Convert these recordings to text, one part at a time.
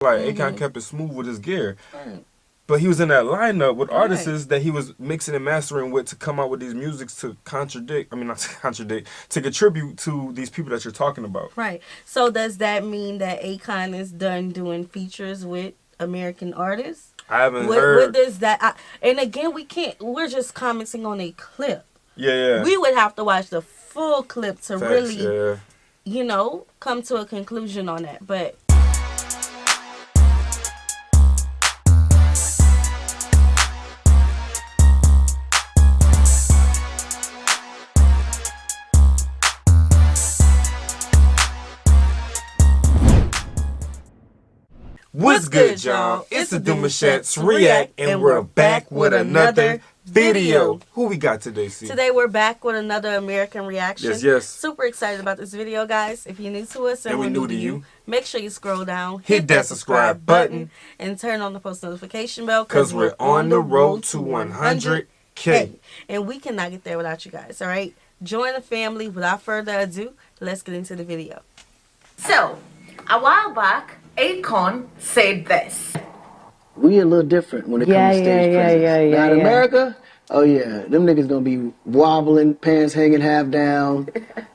Like Akon kept it smooth with his gear. Right. But he was in that lineup with artists that he was mixing and mastering with to come out with these musics to contradict, I mean not to contradict, to contribute to these people that you're talking about. Right. So does that mean that Akon is done doing features with American artists? I haven't heard. What does that? And again, we're just commenting on a clip. Yeah. We would have to watch the full clip to Facts, really, you know, come to a conclusion on that. But what's good, y'all? It's the Demouchet REACT, and we're back with another video. Who we got today, C? Today we're back with another American reaction. Yes. Super excited about this video, guys. If you're new to us and we're new to you, make sure you scroll down, hit that subscribe button, and turn on the post notification bell because we're on the road to 100K. And we cannot get there without you guys, all right? Join the family. Without further ado, let's get into the video. So, a while back, Akon said this. We a little different when it comes to stage presence. Now in America, oh yeah, them niggas gonna be wobbling, pants hanging half down,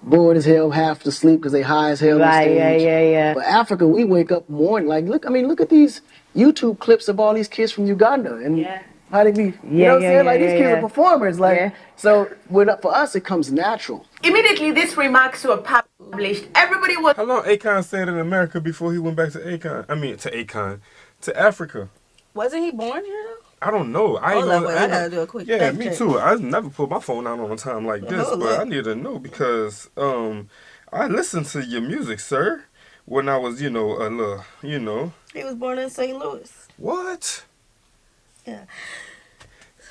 bored as hell, half to sleep because they high as hell on stage. But Africa, we wake up morning like, look at these YouTube clips of all these kids from Uganda and how they be, you know what I'm saying? Like these kids are performers, like so. For us, it comes natural. Immediately, these remarks were published. Everybody was. How long Akon stayed in America before he went back to to Africa? Wasn't he born here though? I don't know. I gotta do a quick fact me check. too. I never put my phone out on a time like this, but I need to know because I listened to your music, sir, when I was, a little, He was born in St. Louis. What? Yeah.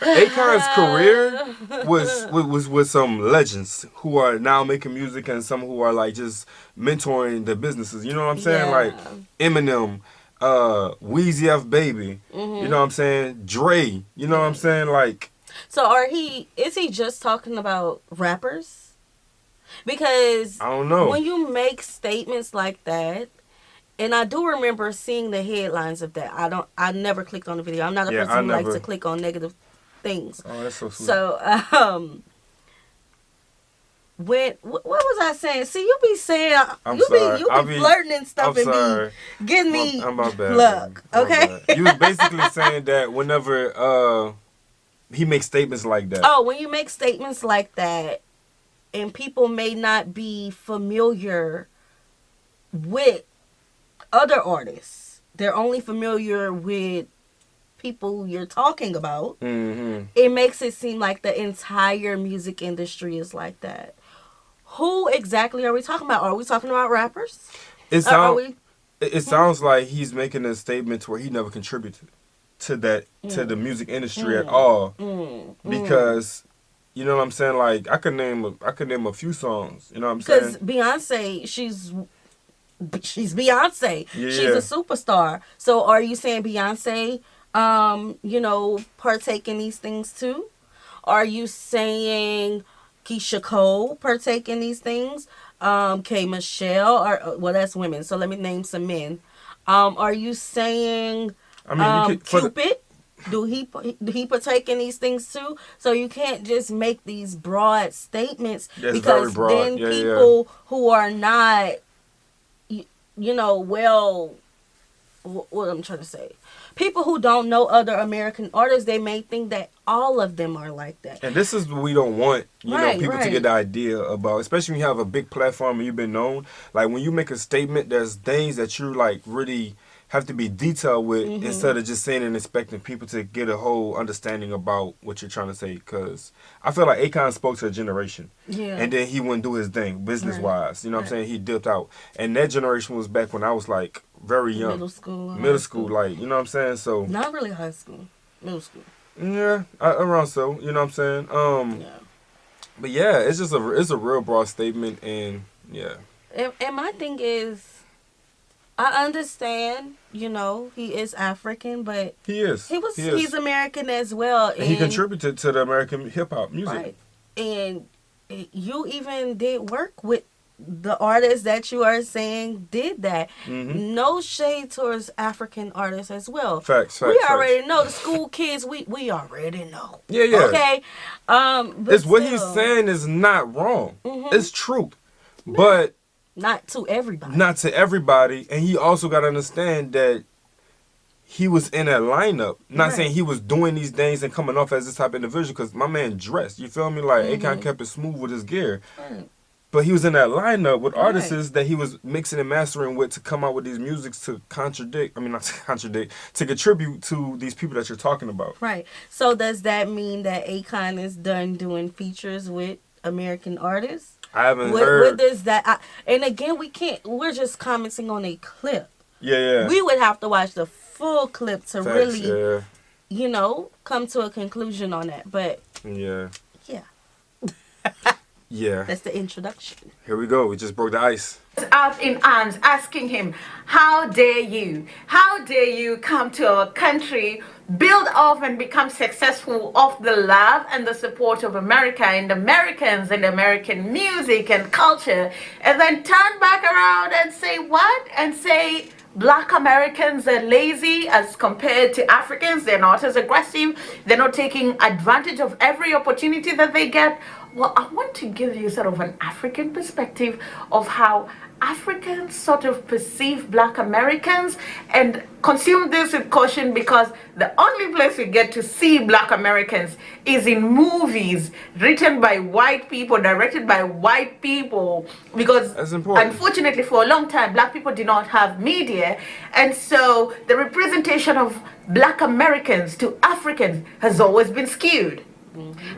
Akon's career was with some legends who are now making music and some who are like just mentoring the businesses. You know what I'm saying? Yeah. Like Eminem, Weezy F Baby. You know what I'm saying? Dre. You know what I'm saying? Like. So is he just talking about rappers? Because I don't know. When you make statements like that, and I do remember seeing the headlines of that. I never clicked on the video. I'm not a person who likes to click on negative things. Oh, that's so sweet. So, what was I saying? See, you be saying you be flirting and stuff and be getting me luck. Okay. You was basically saying that whenever he makes statements like that. Oh, when you make statements like that, and people may not be familiar with other artists, they're only familiar with people you're talking about. It makes it seem like the entire music industry is like that. Who exactly are we talking about? Are we talking about rappers? It sounds like he's making a statement where he never contributed to that to the music industry at all. Because you know what I'm saying? Like I could name a few songs. You know what I'm saying? Because Beyonce, she's Beyonce. Yeah. She's a superstar. So are you saying Beyonce partake in these things too? Are you saying Keisha Cole partake in these things? K. Michelle, or that's women. So let me name some men. Are you saying Cupid? Do he partake in these things too? So you can't just make these broad statements because then people who are not, what I'm trying to say. People who don't know other American artists, they may think that all of them are like that. And this is what we don't want, people to get the idea about, especially when you have a big platform and you've been known. Like when you make a statement, there's things that you like really have to be detailed with instead of just saying and expecting people to get a whole understanding about what you're trying to say. Because I feel like Akon spoke to a generation. Yeah. And then he wouldn't do his thing business-wise. You know what I'm saying? He dipped out. And that generation was back when I was like very young. Middle school, like, you know what I'm saying? So not really high school. Middle school. Yeah, around so, you know what I'm saying? But yeah, it's just it's a real broad statement, and yeah. And my thing is, I understand, he is African, but he's American as well. And he contributed to the American hip hop music. Right. And you even did work with the artists that you are saying did that. No shade towards African artists as well. Facts. We already know the school kids. We already know. Yeah. Okay. But it's what he's saying is not wrong. It's truth, but not to everybody. Not to everybody, and he also got to understand that he was in that lineup. Not saying he was doing these things and coming off as this type of individual, because my man dressed. You feel me? Like Akon kept it smooth with his gear. Right. But he was in that lineup with artists that he was mixing and mastering with to come out with these musics to contradict. I mean, not to contradict, to contribute to these people that you're talking about. Right. So does that mean that Akon is done doing features with American artists? I haven't heard. What does that? And again, we're just commenting on a clip. Yeah. We would have to watch the full clip to Facts, really, come to a conclusion on that. But yeah. That's the introduction. Here we go. We just broke the ice. Out in arms asking him, how dare you? How dare you come to our country, build off and become successful off the love and the support of America and Americans and American music and culture, and then turn back around and say what? And say Black Americans are lazy as compared to Africans. They're not as aggressive. They're not taking advantage of every opportunity that they get. Well, I want to give you sort of an African perspective of how Africans sort of perceive Black Americans, and consume this with caution, because the only place we get to see Black Americans is in movies written by white people, directed by white people, because unfortunately for a long time Black people did not have media, and so the representation of Black Americans to Africans has always been skewed.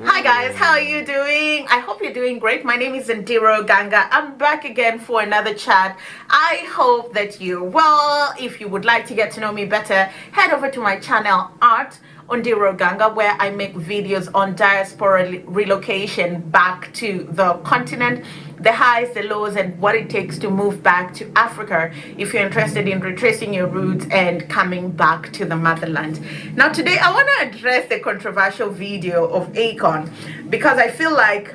Hi guys, how are you doing? I hope you're doing great. My name is Ndiro Ganga. I'm back again for another chat. I hope that you're well. If you would like to get to know me better, head over to my channel Art Ndiro Ganga, where I make videos on diaspora relocation back to the continent, the highs, the lows, and what it takes to move back to Africa if you're interested in retracing your roots and coming back to the motherland. Now today I want to address the controversial video of Akon, because I feel like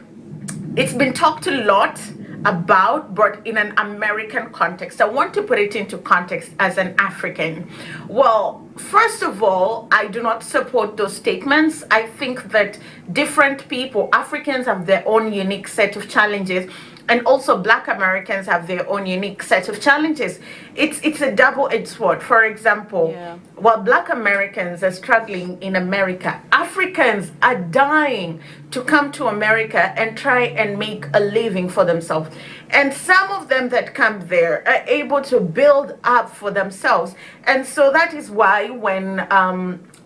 it's been talked a lot about, but in an American context. I want to put it into context as an African. Well, first of all, I do not support those statements. I think that different people, Africans have their own unique set of challenges, and also Black Americans have their own unique set of challenges. It's a double-edged sword. For example, while Black Americans are struggling in America, Africans are dying to come to America and try and make a living for themselves. And some of them that come there are able to build up for themselves. And so that is why when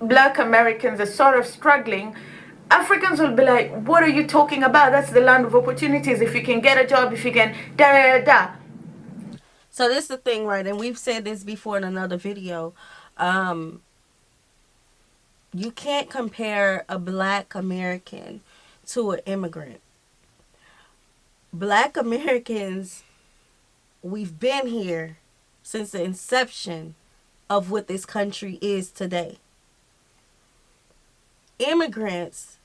Black Americans are sort of struggling, Africans will be like, what are you talking about? That's the land of opportunities. If you can get a job, if you can, So this is the thing, right? And we've said this before in another video. You can't compare a Black American to an immigrant. Black Americans, we've been here since the inception of what this country is today. Immigrants,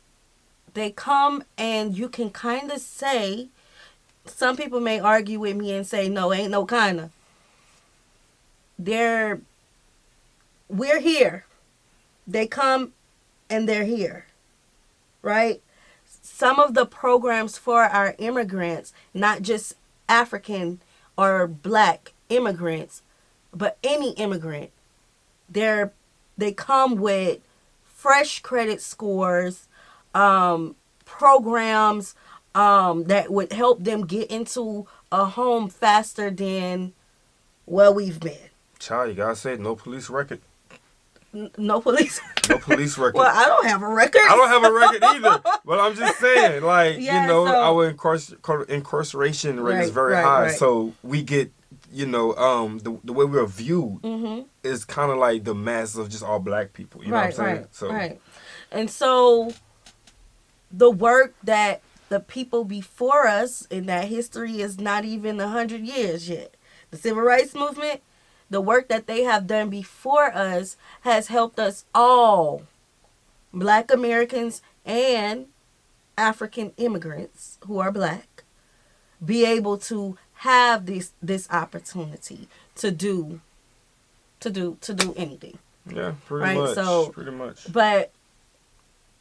they come, and you can kind of say, some people may argue with me and say, no, ain't no kind of. We're here. They come and they're here, right? Some of the programs for our immigrants, not just African or Black immigrants, but any immigrant, they come with fresh credit scores, programs that would help them get into a home faster than where we've been. Child, you gotta say no police record. No police. No police record. Well, I don't have a record. I don't have a record either. But I'm just saying, like, our incarceration rate is very high. Right. So we get, the way we're viewed is kind of like the mass of just all Black people. You know what I'm saying? Right. And so the work that the people before us in that history is not even 100 years yet. The Civil Rights Movement, the work that they have done before us has helped us all, Black Americans and African immigrants who are Black, be able to have this opportunity to do anything. Yeah, pretty Right? much. So, Pretty much. but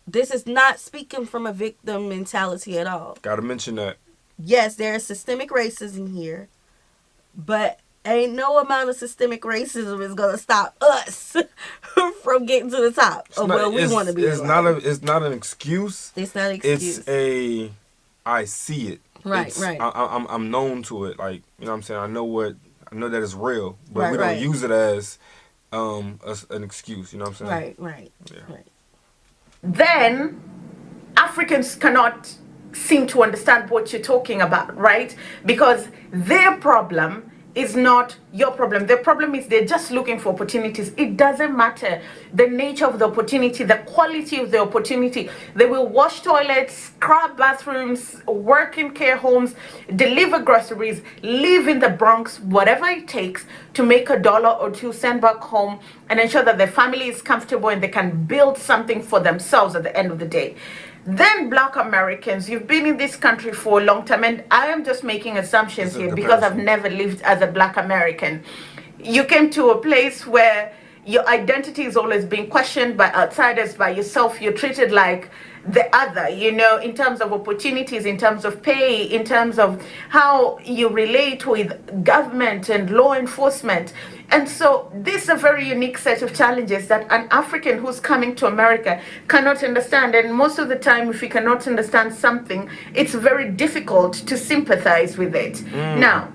this is not speaking from a victim mentality at all. Gotta mention that. Yes, there is systemic racism here, but ain't no amount of systemic racism is gonna stop us from getting to the top of where we want to be. It's not an excuse. It's not an excuse. I see it. Right, right. I'm known to it. Like, you know what I'm saying? I know that it's real, but Right, we don't right. use it as an excuse. You know what I'm saying? Right. Yeah. Right. Then Africans cannot seem to understand what you're talking about, right? Because their problem is not your problem. Their problem is they're just looking for opportunities. It doesn't matter the nature of the opportunity, the quality of the opportunity. They will wash toilets, scrub bathrooms, work in care homes, deliver groceries, live in the Bronx, whatever it takes to make $1 or $2, send back home and ensure that their family is comfortable and they can build something for themselves at the end of the day. Then Black Americans, you've been in this country for a long time, and I am just making assumptions here because I've never lived as a Black American. You came to a place where your identity is always being questioned by outsiders, by yourself. You're treated like the other, you know, in terms of opportunities, in terms of pay, in terms of how you relate with government and law enforcement. And so this is a very unique set of challenges that an African who's coming to America cannot understand. And most of the time, if you cannot understand something, it's very difficult to sympathize with it. Now,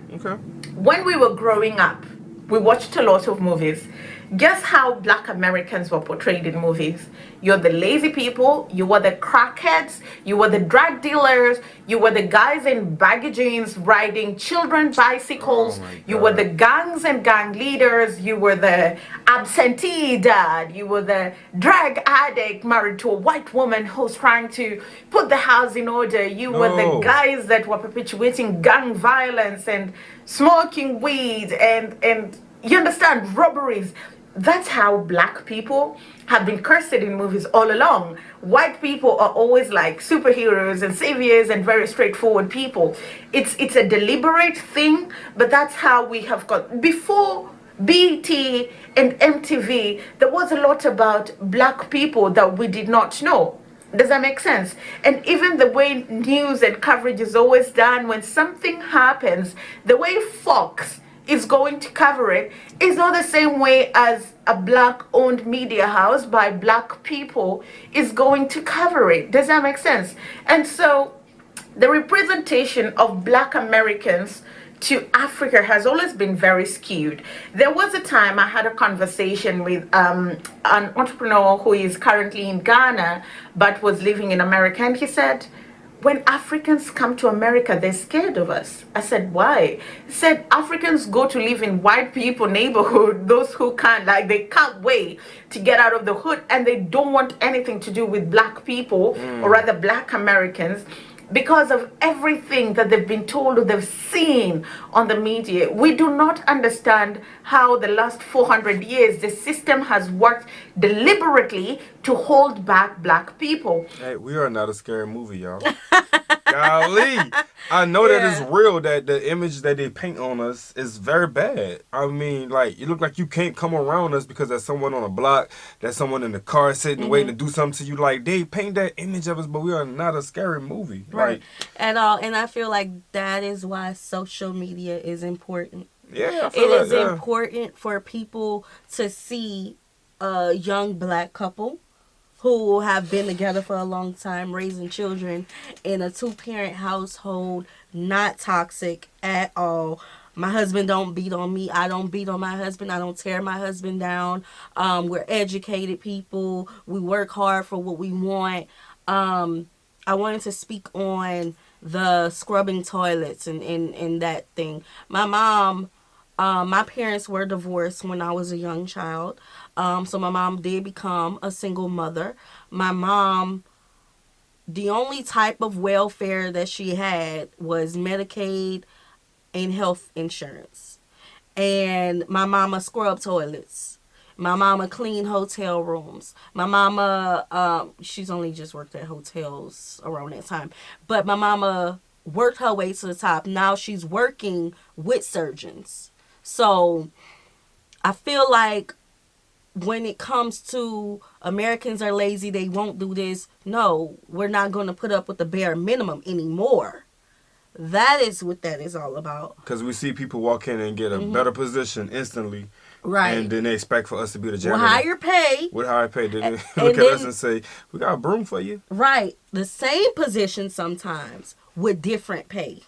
when we were growing up, we watched a lot of movies. Guess how Black Americans were portrayed in movies? You're the lazy people, you were the crackheads, you were the drug dealers, you were the guys in baggy jeans riding children bicycles, you were the gangs and gang leaders, you were the absentee dad, you were the drug addict married to a white woman who's trying to put the house in order, you were the guys that were perpetuating gang violence and smoking weed and you understand, robberies. That's how Black people have been cursed in movies all along. White people are always like superheroes and saviors and very straightforward people. It's a deliberate thing, but that's how we have got. Before BT and MTV, there was a lot about Black people that we did not know. Does that make sense? And even the way news and coverage is always done, when something happens, the way Fox is going to cover it is not the same way as a Black owned media house by Black people is going to cover it. Does that make sense? And so the representation of Black Americans to Africa has always been very skewed. There was a time I had a conversation with an entrepreneur who is currently in Ghana but was living in America, and he said, when Africans come to America, they're scared of us. I said, why? He said, Africans go to live in white people neighborhood, those who can't, like they can't wait to get out of the hood, and they don't want anything to do with Black people, or rather Black Americans, because of everything that they've been told or they've seen on the media. We do not understand how the last 400 years the system has worked deliberately to hold back Black people. Hey, we are not a scary movie, y'all. Golly. I know that it's real, that the image that they paint on us is very bad. I mean, like, you look like you can't come around us because there's someone on a block, there's someone in the car sitting waiting to do something to you. Like, they paint that image of us, but we are not a scary movie. Right. Like, At all. And I feel like that is why social media is important. Yeah, I feel it is important for people to see a young Black couple who have been together for a long time, raising children in a 2-parent household, not toxic at all. My husband don't beat on me. I don't beat on my husband. I don't tear my husband down. We're educated people. We work hard for what we want. I wanted to speak on the scrubbing toilets and that thing. My mom, my parents were divorced when I was a young child. So my mom did become a single mother. My mom, the only type of welfare that she had was Medicaid and health insurance. And my mama scrubbed toilets. My mama cleaned hotel rooms. My mama, she's only just worked at hotels around that time. But my mama worked her way to the top. Now she's working with surgeons. So I feel like when it comes to Americans are lazy, they won't do this. No, we're not going to put up with the bare minimum anymore. That is what that is all about. Because we see people walk in and get a better position instantly. Right. And then they expect for us to be the janitor. With higher pay. With higher pay. Then they look at us and say, we got a broom for you. Right. The same position sometimes with different pay.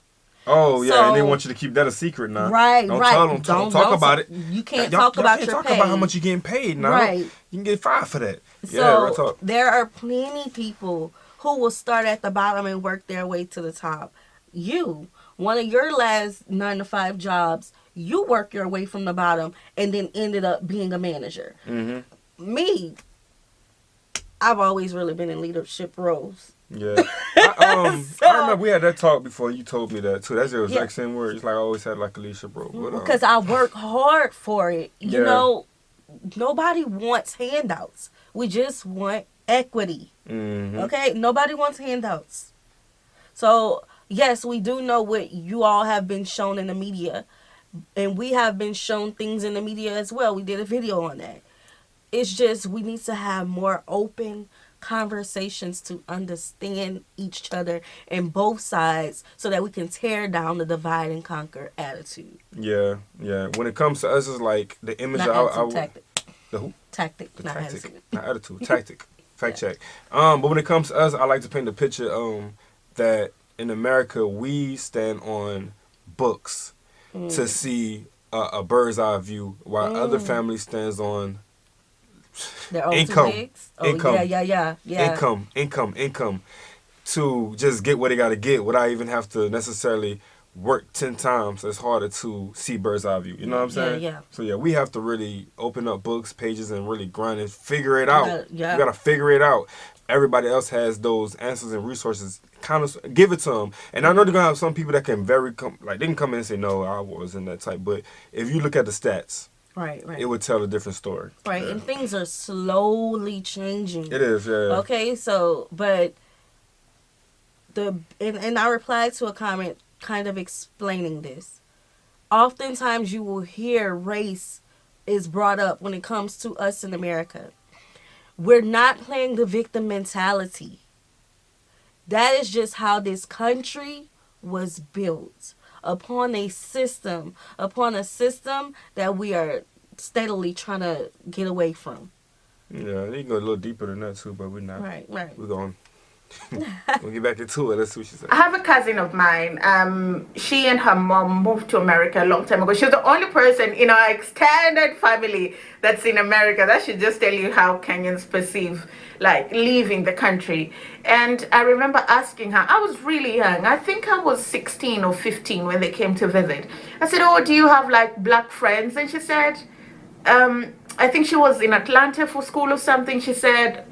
Oh, yeah, and they want you to keep that a secret now. Right, don't right. Tell them, don't talk about it. You can't talk about your pay. Talk about how much you're getting paid now. Right. You can get fired for that. So yeah, real talk. There are plenty people who will start at the bottom and work their way to the top. One of your last 9-to-5 jobs, you work your way from the bottom and then ended up being a manager. Mm-hmm. Me, I've always really been in leadership roles. Yeah. I remember we had that talk before. You told me that too. That's the exact same word. It's like I always had like a leadership role. Because I work hard for it. You know, nobody wants handouts. We just want equity. Mm-hmm. Okay? Nobody wants handouts. So, yes, we do know what you all have been shown in the media. And we have been shown things in the media as well. We did a video on that. It's just we need to have more open conversations to understand each other and both sides so that we can tear down the divide and conquer attitude. Yeah. When it comes to us, it's like the image tactic. The who? Tactic, the not tactic. attitude. Not attitude. Tactic. Fact check. But when it comes to us, I like to paint the picture that in America we stand on books to see a bird's eye view, while other families stands on income. Income to just get what they got to get without even have to necessarily work 10 times as harder to see bird's eye view. You know what I'm saying? Yeah. So yeah, we have to really open up books, pages, and really grind and figure it out. Yeah. You got to figure it out. Everybody else has those answers and resources. Kind of give it to them. And I know they're going to have some people that can they can come in and say, no, I wasn't that type. But if you look at the stats, Right. it would tell a different story. Right, and things are slowly changing. It is, yeah. Okay, so, but and I replied to a comment kind of explaining this. Oftentimes you will hear race is brought up when it comes to us in America. We're not playing the victim mentality. That is just how this country was built. Upon a system that we are steadily trying to get away from. Yeah, you can go a little deeper than that too, but we're not. Right. We're going. We'll get back into it. Let's see what she said. I have a cousin of mine. She and her mom moved to America a long time ago. She's the only person in our extended family that's in America. That should just tell you how Kenyans perceive like leaving the country. And I remember asking her, I was really young. I think I was 16 or 15 when they came to visit. I said, oh, do you have like black friends? And she said, I think she was in Atlanta for school or something. She said,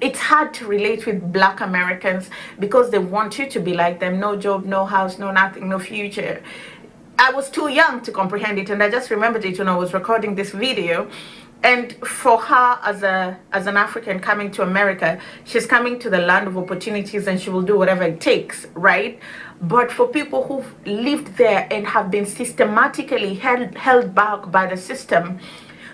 it's hard to relate with black Americans because they want you to be like them. No job, no house, no nothing, no future. I was too young to comprehend it, and I just remembered it when I was recording this video. And for her, as an African coming to America, she's coming to the land of opportunities and she will do whatever it takes, right? But for people who've lived there and have been systematically held back by the system,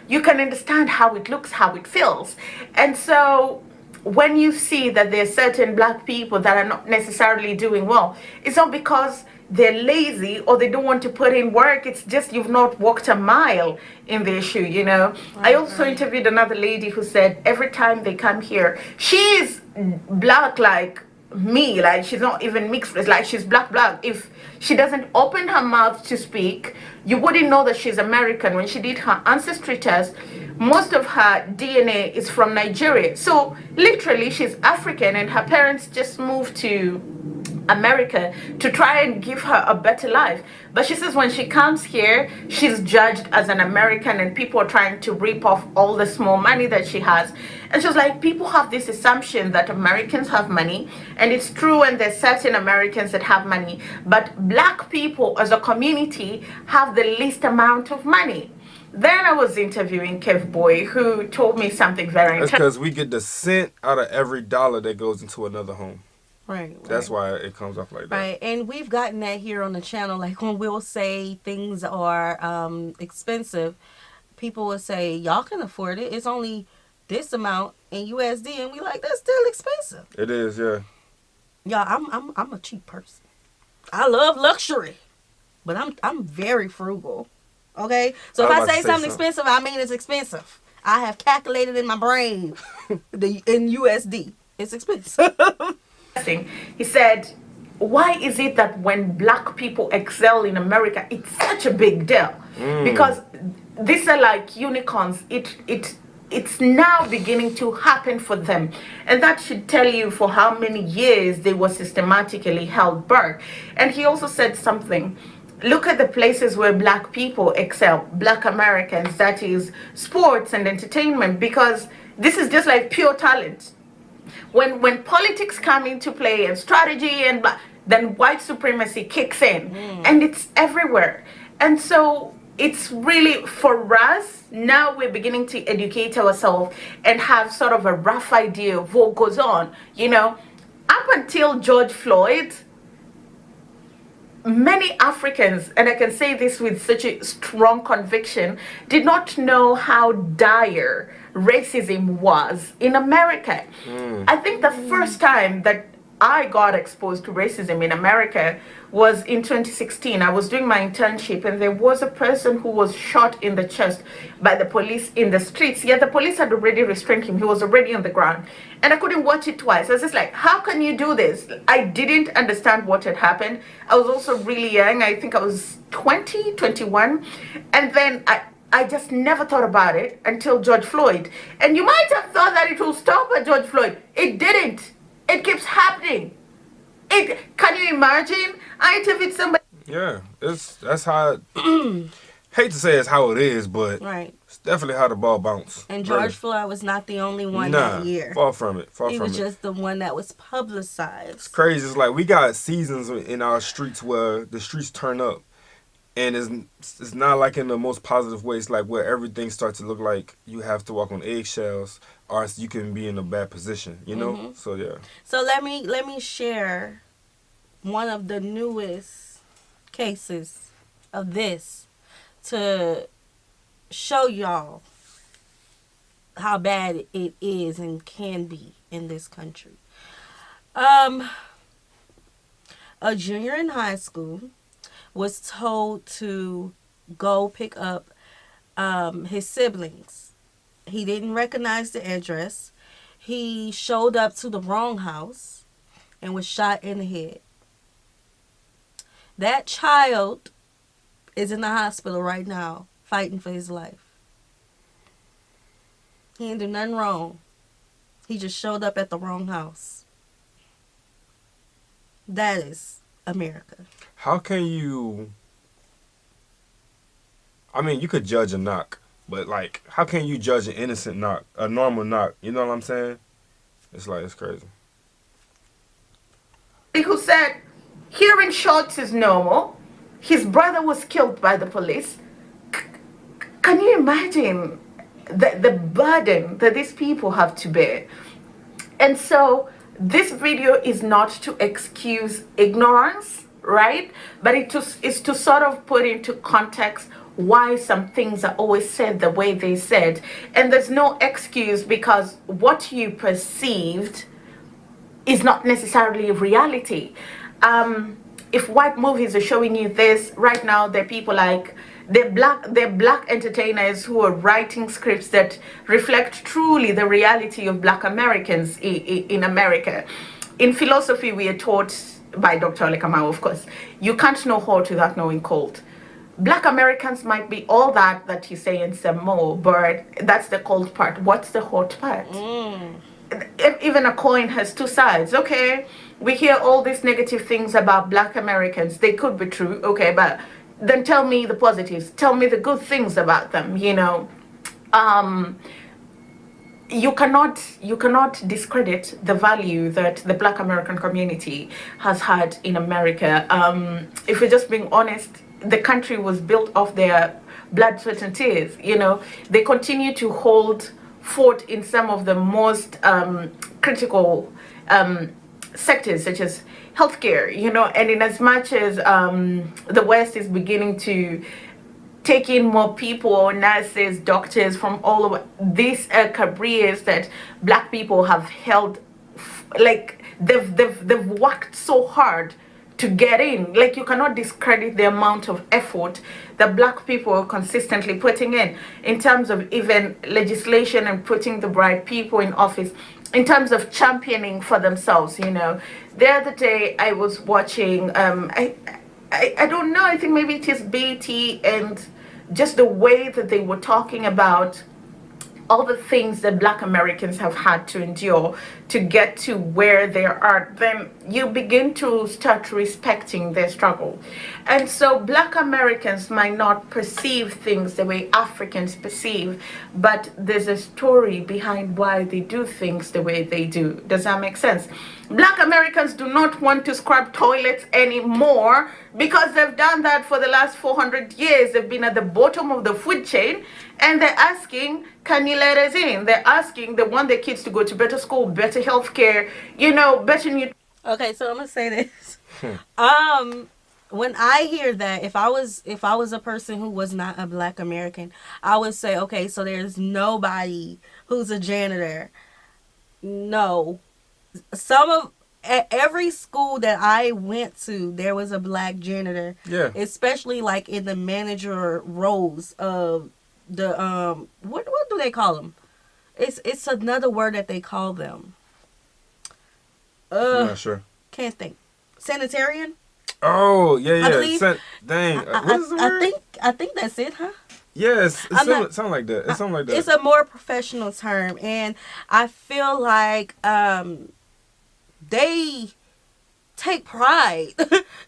you can understand how it looks, how it feels. And so when you see that there are certain black people that are not necessarily doing well, it's not because they're lazy or they don't want to put in work. It's just you've not walked a mile in the issue, you know. I also interviewed another lady who said every time they come here, she's black like me, like she's not even mixed race, like she's black. If she doesn't open her mouth to speak, you wouldn't know that she's American. When she did her ancestry test, most of her DNA is from Nigeria. So literally she's African and her parents just moved to America to try and give her a better life. But she says when she comes here, she's judged as an American and people are trying to rip off all the small money that she has. And she's like, people have this assumption that Americans have money, and it's true, and there's certain Americans that have money, but black people as a community have the least amount of money. Then I was interviewing Kev Boy, who told me something very interesting. That's because we get the cent out of every dollar that goes into another home. Right. That's why it comes off like that. Right, and we've gotten that here on the channel. Like when we'll say things are expensive, people will say, "Y'all can afford it. It's only this amount in USD," and we like, "That's still expensive." It is, yeah. Y'all, I'm a cheap person. I love luxury, but I'm very frugal. Okay, so if I say something expensive, I mean it's expensive. I have calculated in my brain in USD. It's expensive. He said, why is it that when black people excel in America, it's such a big deal? Because these are like unicorns. It's now beginning to happen for them. And that should tell you for how many years they were systematically held back. And he also said something. Look at the places where black people excel, black Americans, that is sports and entertainment, because this is just like pure talent. When politics come into play and strategy and then white supremacy kicks in, and it's everywhere. And so it's really for us now, we're beginning to educate ourselves and have sort of a rough idea of what goes on. You know, up until George Floyd, many Africans, and I can say this with such a strong conviction, did not know how dire racism was in America. I think the first time that I got exposed to racism in America was in 2016. I was doing my internship and there was a person who was shot in the chest by the police in the streets. Yet the police had already restrained him. He was already on the ground. And I couldn't watch it twice. I was just like, how can you do this? I didn't understand what had happened. I was also really young. I think I was 20, 21. And then I just never thought about it until George Floyd. And you might have thought that it will stop at George Floyd. It didn't. It keeps happening. Can you imagine? If it's somebody. Yeah, that's how. Hate to say it's how it is, but it's definitely how the ball bounced. And George Floyd was not the only one that year. Far from it. He was just the one that was publicized. It's crazy. It's like we got seasons in our streets where the streets turn up, and it's not like in the most positive way. It's like where everything starts to look like you have to walk on eggshells, or else you can be in a bad position. You know. So yeah. So let me share one of the newest cases of this to show y'all how bad it is and can be in this country. A junior in high school was told to go pick up his siblings. He didn't recognize the address. He showed up to the wrong house and was shot in the head. That child is in the hospital right now fighting for his life. He didn't do nothing wrong. He just showed up at the wrong house. That is America. How can you... I mean, you could judge a knock, but like, how can you judge an innocent knock, a normal knock? You know what I'm saying? It's like, it's crazy. Who said hearing shots is normal. His brother was killed by the police. Can you imagine the burden that these people have to bear? And so this video is not to excuse ignorance, right? But it is to sort of put into context why some things are always said the way they said. And there's no excuse, because what you perceived is not necessarily reality. If white movies are showing you this right now, there are people like they're black entertainers who are writing scripts that reflect truly the reality of black Americans in America. In philosophy, we are taught by Dr. Olekamau, of course, you can't know hot without knowing cold. Black Americans might be all that you say and some more, but that's the cold part. What's the hot part? Even a coin has two sides. Okay, we hear all these negative things about black Americans. They could be true, okay, but then tell me the positives. Tell me the good things about them, you know. You cannot discredit the value that the black American community has had in America. If we're just being honest, the country was built off their blood, sweat, and tears. You know, they continue to hold fort in some of the most critical sectors such as healthcare, and in as much as the West is beginning to take in more people, nurses, doctors from all over these careers that black people have held, like they've worked so hard to get in. Like, you cannot discredit the amount of effort that black people are consistently putting in terms of even legislation and putting the right people in office, in terms of championing for themselves. The other day I was watching I don't know, I think maybe it is BT, and just the way that they were talking about all the things that black Americans have had to endure to get to where they are, then you begin to start respecting their struggle. And so black Americans might not perceive things the way Africans perceive, but there's a story behind why they do things the way they do. Does that make sense? Black Americans do not want to scrub toilets anymore because they've done that for the last 400 years. They've been at the bottom of the food chain, and they're asking, can you let us in? They're asking, they want their kids to go to better school, better healthcare, better nutrition. Okay, so I'm gonna say this. When I hear that, if I was a person who was not a black American, I would say, okay, so there's nobody who's a janitor. No. At every school that I went to, there was a black janitor. Yeah. Especially like in the manager roles of the what do they call them? It's another word that they call them. I'm not sure. Can't think. Sanitarian? Oh, yeah. I believe, Dang. What is the word? I think that's it, huh? Yes, something like that. It's something like that. It's a more professional term, and I feel like they take pride,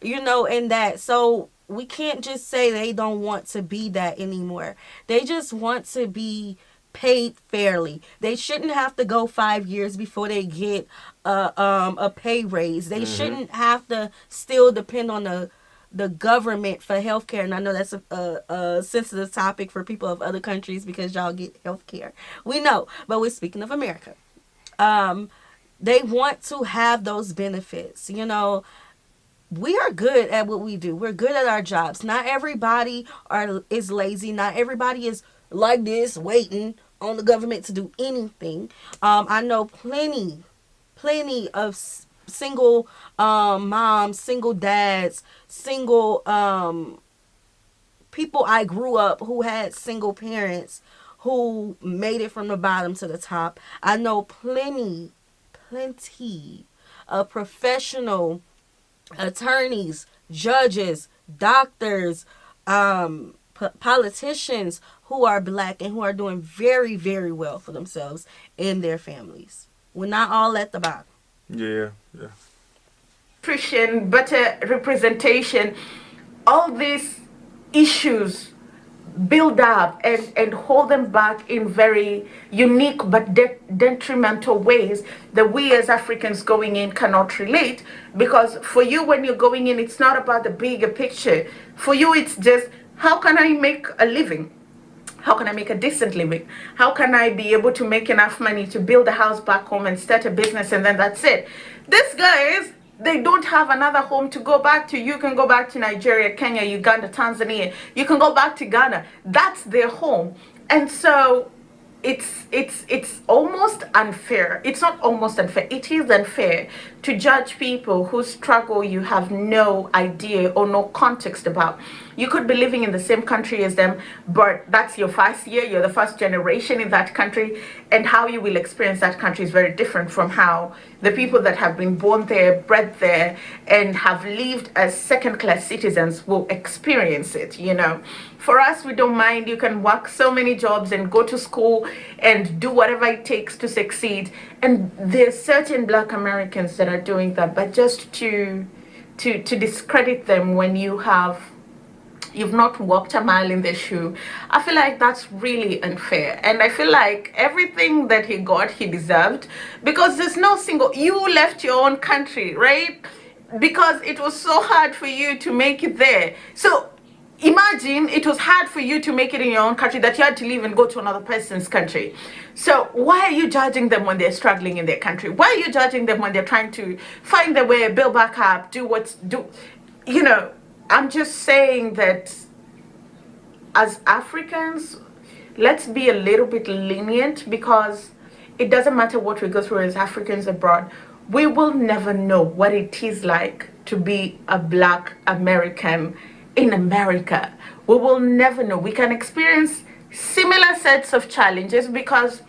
in that. So we can't just say they don't want to be that anymore. They just want to be paid fairly. They shouldn't have to go 5 years before they get a pay raise. They shouldn't have to still depend on the government for healthcare. And I know that's a sensitive topic for people of other countries because y'all get healthcare. We know, but we're speaking of America. They want to have those benefits. We are good at what we do. We're good at our jobs. Not everybody is lazy. Not everybody is like this, waiting on the government to do anything. I know plenty of single moms, single dads, single people I grew up who had single parents who made it from the bottom to the top. I know plenty of professional attorneys, judges, doctors, politicians who are black and who are doing very, very well for themselves and their families. We're not all at the bottom. Yeah. Nutrition, better representation, all these issues build up and hold them back in very unique but detrimental ways that we as Africans going in cannot relate. Because for you, when you're going in, it's not about the bigger picture. For you, it's just, how can I make a living? How can I make a decent living? How can I be able to make enough money to build a house back home and start a business, and then that's it? These guys, they don't have another home to go back to. You can go back to Nigeria, Kenya, Uganda, Tanzania. You can go back to Ghana. That's their home. And so it's almost unfair. It's not almost unfair. It is unfair to judge people whose struggle you have no idea or no context about. You could be living in the same country as them, but that's your first year, you're the first generation in that country, and how you will experience that country is very different from how the people that have been born there, bred there, and have lived as second-class citizens will experience it, For us, we don't mind. You can work so many jobs and go to school and do whatever it takes to succeed. And there's certain black Americans that are doing that, but just to discredit them when you've not walked a mile in their shoe, I feel like that's really unfair. And I feel like everything that he got, he deserved, because there's no single, you left your own country, right? Because it was so hard for you to make it there. So imagine it was hard for you to make it in your own country, that you had to leave and go to another person's country. So why are you judging them when they're struggling in their country? Why are you judging them when they're trying to find their way, build back up, you know, I'm just saying that as Africans, let's be a little bit lenient, because it doesn't matter what we go through as Africans abroad. We will never know what it is like to be a Black American in America. We will never know. We can experience similar sets of challenges, because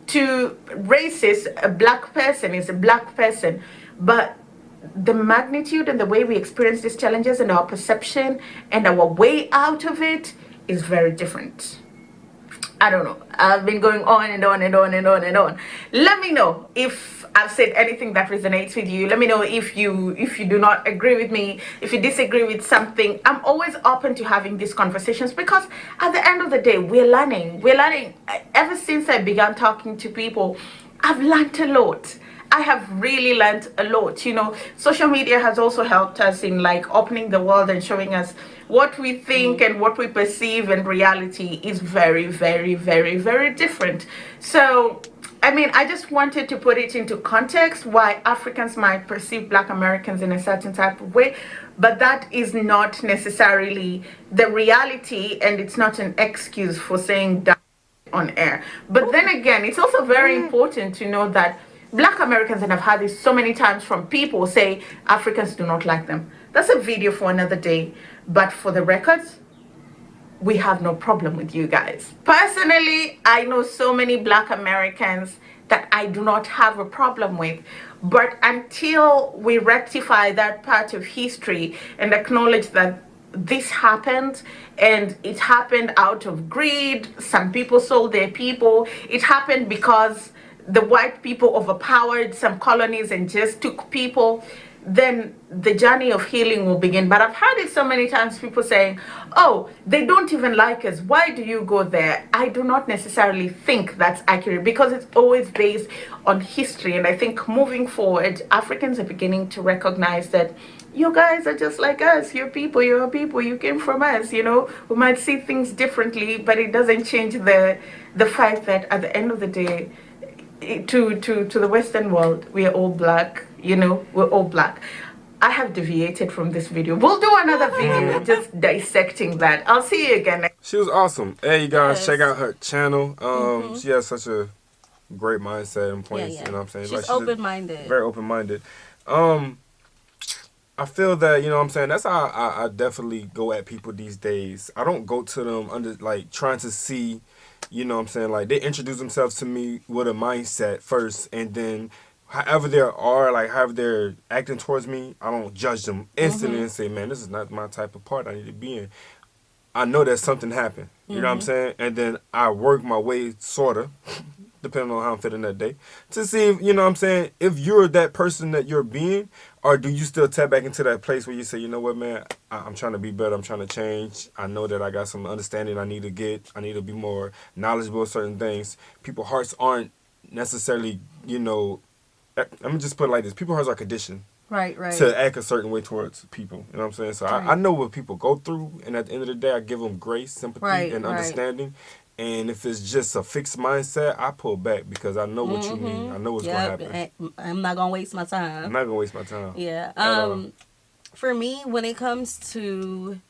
to racists, a Black person is a Black person. But the magnitude and the way we experience these challenges and our perception and our way out of it is very different. I don't know. I've been going on and on and on and on and on. Let me know if I've said anything that resonates with you. Let me know if you do not agree with me, if you disagree with something. I'm always open to having these conversations, because at the end of the day, we're learning. We're learning. Ever since I began talking to people, I've learned a lot. I have really learned a lot. You know, social media has also helped us in like opening the world and showing us what we think and what we perceive, and reality is very, very, very, very different. So, I mean, I just wanted to put it into context why Africans might perceive Black Americans in a certain type of way, but that is not necessarily the reality, and it's not an excuse for saying that on air. But then again, it's also very important to know that Black Americans, and I've had this so many times from people, say Africans do not like them. That's a video for another day. But for the records, we have no problem with you guys. Personally, I know so many Black Americans that I do not have a problem with. But until we rectify that part of history and acknowledge that this happened, and it happened out of greed, some people sold their people, it happened because the white people overpowered some colonies and just took people, then the journey of healing will begin. But I've heard it so many times, people saying, oh, they don't even like us, why do you go there? I do not necessarily think that's accurate, because it's always based on history. And I think moving forward, Africans are beginning to recognize that you guys are just like us. You're people, you came from us, you know. We might see things differently, but it doesn't change the fact that at the end of the day, to the Western world, we are all Black, you know, we're all Black. I have deviated from this video. We'll do another video just dissecting that. I'll see you again. She was awesome. Hey, you guys, check out her channel. She has such a great mindset and points. You know what I'm saying? She's like, open-minded. Very open-minded. I feel that, you know what I'm saying, that's how I definitely go at people these days. I don't go to them under, like, trying to see, you know what I'm saying, like, they introduce themselves to me with a mindset first, and then however they are, like, however they're acting towards me, I don't judge them instantly and say, man, this is not my type of part I need to be in. I know that something happened, you know what I'm saying, and then I work my way, sort of, depending on how I'm feeling that day, to see if, you know what I'm saying, if you're that person that you're being, or do you still tap back into that place where you say, you know what, man, I'm trying to be better, I'm trying to change, I know that I got some understanding I need to get, I need to be more knowledgeable of certain things. People's hearts aren't necessarily, you know, let me just put it like this, people's hearts are conditioned. Right. To act a certain way towards people, you know what I'm saying? So I know what people go through, and at the end of the day, I give them grace, sympathy, and understanding. And if it's just a fixed mindset, I pull back because I know what you mean. I know what's going to happen. I'm not going to waste my time. I'm not going to waste my time. Yeah. For me, when it comes to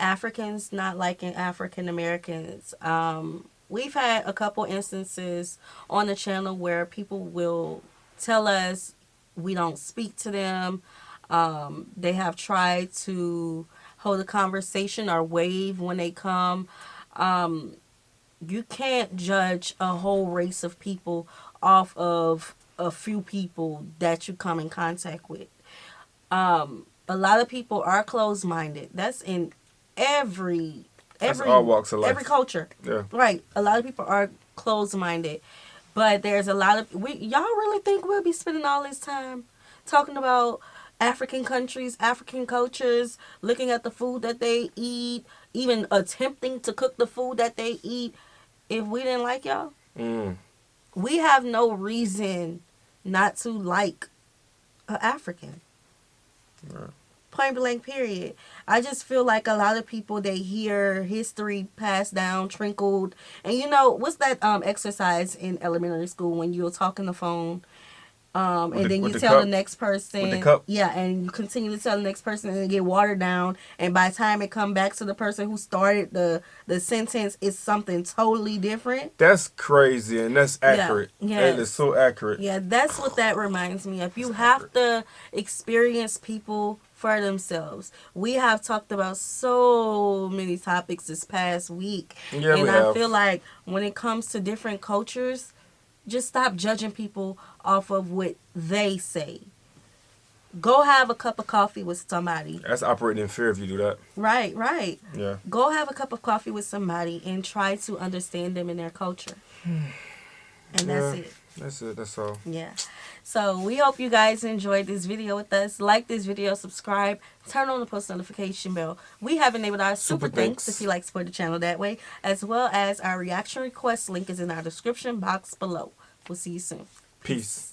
Africans not liking African Americans, we've had a couple instances on the channel where people will tell us we don't speak to them. They have tried to hold a conversation or wave when they come. You can't judge a whole race of people off of a few people that you come in contact with. A lot of people are closed-minded. That's in every all walks of life. Every culture. Yeah. Right. A lot of people are closed-minded. But there's a lot of... y'all really think we'll be spending all this time talking about African countries, African cultures, looking at the food that they eat, even attempting to cook the food that they eat, if we didn't like y'all? We have no reason not to like an African. Right. Point blank, period. I just feel like a lot of people, they hear history passed down, trickled. And you know, what's that exercise in elementary school when you'll talk on the phone? And then you tell the next person, with the cup. yeah, and you continue to tell the next person, and it get watered down. And by the time it come back to the person who started the sentence, it's something totally different. That's crazy, and that's accurate. Yeah, That is so accurate. Yeah, that's what that reminds me of. You have to experience people for themselves. We have talked about so many topics this past week, Yeah, and I feel like when it comes to different cultures, just stop judging people off of what they say. Go have a cup of coffee with somebody. That's operating in fear if you do that. Right. Yeah. Go have a cup of coffee with somebody and try to understand them and their culture. And that's it. That's it. That's all. Yeah. So we hope you guys enjoyed this video with us. Like this video, subscribe, turn on the post notification bell. We have enabled our super thanks if you like to support the channel that way, as well as our reaction request link is in our description box below. We'll see you soon. Peace.